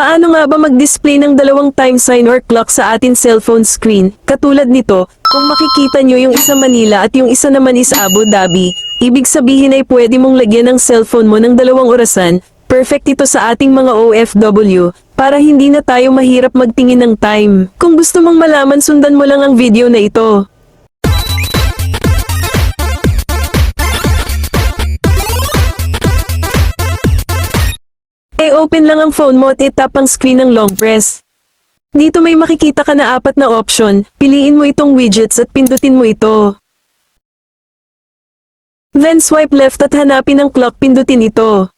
Paano nga ba mag-display ng dalawang time sign or clock sa atin cellphone screen? Katulad nito, kung makikita nyo yung isa Manila at yung isa naman is Abu Dhabi, ibig sabihin ay pwede mong lagyan ng cellphone mo ng dalawang orasan. Perfect ito sa ating mga OFW, para hindi na tayo mahirap magtingin ng time. Kung gusto mong malaman, sundan mo lang ang video na ito. I-open lang ang phone mo at itap ang screen ng long press. Dito may makikita ka na 4 na option, piliin mo itong widgets at pindutin mo ito. Then swipe left at hanapin ang clock, pindutin ito.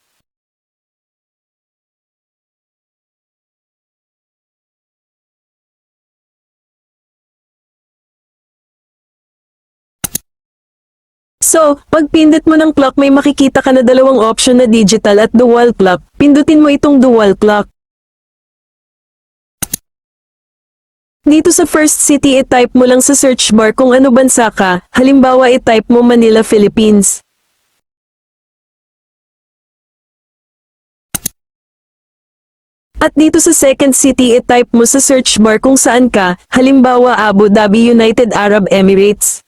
So, pag pindot mo ng clock may makikita ka na dalawang option na digital at dual clock, pindutin mo itong dual clock. Dito sa first city i-type mo lang sa search bar kung ano bansa ka, halimbawa i-type mo Manila, Philippines. At dito sa second city i-type mo sa search bar kung saan ka, halimbawa Abu Dhabi, United Arab Emirates.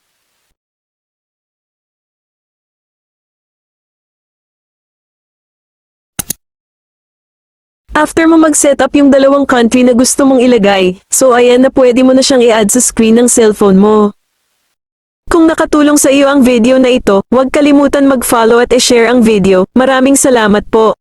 After mo mag-set up yung dalawang country na gusto mong ilagay, so ayan na pwede mo na siyang i-add sa screen ng cellphone mo. Kung nakatulong sa iyo ang video na ito, huwag kalimutan mag-follow at i-share ang video. Maraming salamat po.